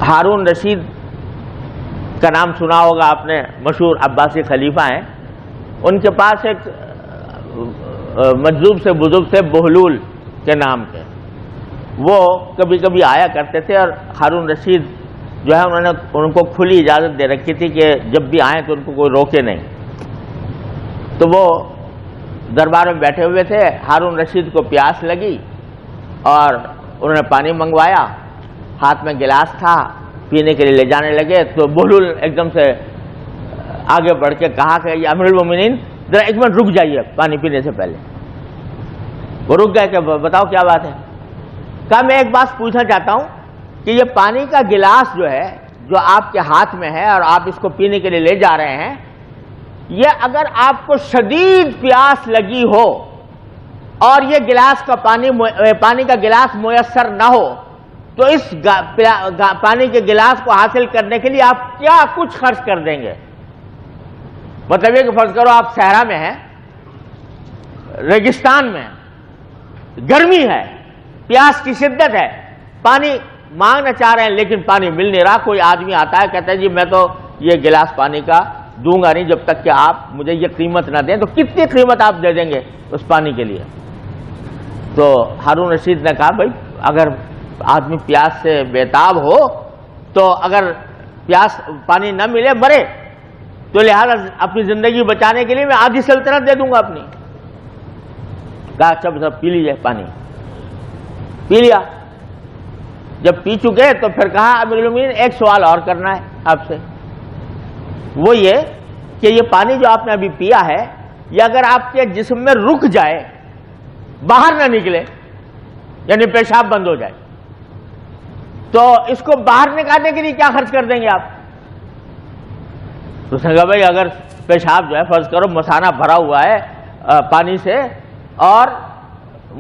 ہارون رشید کا نام سنا ہوگا آپ نے، مشہور عباسی خلیفہ ہیں. ان کے پاس ایک مجذوب سے بزرگ تھے بہلول کے نام کے. وہ کبھی کبھی آیا کرتے تھے اور ہارون رشید جو ہے انہوں نے ان کو کھلی اجازت دے رکھی تھی کہ جب بھی آئیں تو ان کو کوئی روکے نہیں. تو وہ دربار میں بیٹھے ہوئے تھے، ہارون رشید کو پیاس لگی اور انہوں نے پانی منگوایا، ہاتھ میں گلاس تھا، پینے کے لیے لے جانے لگے تو بہلول ایک دم سے آگے بڑھ کے کہا کہ یہ امیر المومنین ذرا ایک منٹ رک جائیے پانی پینے سے پہلے. وہ رک گئے کہ بتاؤ کیا بات ہے. کہا میں ایک بات پوچھنا چاہتا ہوں کہ یہ پانی کا گلاس جو ہے جو آپ کے ہاتھ میں ہے اور آپ اس کو پینے کے لیے لے جا رہے ہیں، یہ اگر آپ کو شدید پیاس لگی ہو اور یہ گلاس کا پانی کا گلاس میسر نہ ہو تو اس پانی کے گلاس کو حاصل کرنے کے لیے آپ کیا کچھ خرچ کر دیں گے؟ مطلب یہ کہ فرض کرو آپ صحرا میں ہیں، ریگستان میں، گرمی ہے، پیاس کی شدت ہے، پانی مانگنا چاہ رہے ہیں لیکن پانی مل نہیں رہا. کوئی آدمی آتا ہے کہتا ہے جی میں تو یہ گلاس پانی کا دوں گا نہیں جب تک کہ آپ مجھے یہ قیمت نہ دیں. تو کتنی قیمت آپ دے دیں گے اس پانی کے لیے؟ تو ہارون رشید نے کہا بھائی اگر آدمی پیاس سے بےتاب ہو تو اگر پانی نہ ملے مرے تو لہذا اپنی زندگی بچانے کے لیے میں آدھی سلطنت دے دوں گا اپنی. کہا سب پی لیجیے، پانی پی لیا. جب پی چکے تو پھر کہا امیر المومنین ایک سوال اور کرنا ہے آپ سے، وہ یہ کہ یہ پانی جو آپ نے ابھی پیا ہے یہ اگر آپ کے جسم میں رک جائے، باہر نہ نکلے، یعنی پیشاب بند ہو جائے، تو اس کو باہر نکالنے کے لیے کیا خرچ کر دیں گے آپ؟ تو اس نے کہا بھائی اگر پیشاب جو ہے فرض کرو مثانہ بھرا ہوا ہے پانی سے اور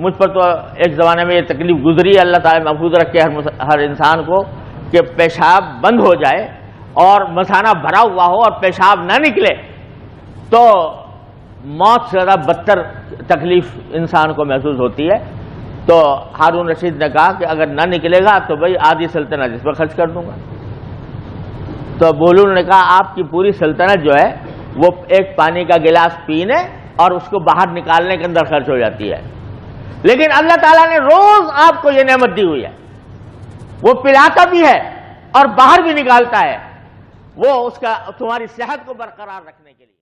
مجھ پر تو ایک زمانے میں یہ تکلیف گزری ہے، اللہ تعالیٰ محفوظ رکھے ہر انسان کو، کہ پیشاب بند ہو جائے اور مثانہ بھرا ہوا ہو اور پیشاب نہ نکلے تو موت سے زیادہ بدتر تکلیف انسان کو محسوس ہوتی ہے. تو ہارون رشید نے کہا کہ اگر نہ نکلے گا تو بھائی آدھی سلطنت اس پر خرچ کر دوں گا. تو بہلول نے کہا آپ کی پوری سلطنت جو ہے وہ ایک پانی کا گلاس پینے اور اس کو باہر نکالنے کے اندر خرچ ہو جاتی ہے، لیکن اللہ تعالیٰ نے روز آپ کو یہ نعمت دی ہوئی ہے، وہ پلاتا بھی ہے اور باہر بھی نکالتا ہے، وہ اس کا تمہاری صحت کو برقرار رکھنے کے لیے.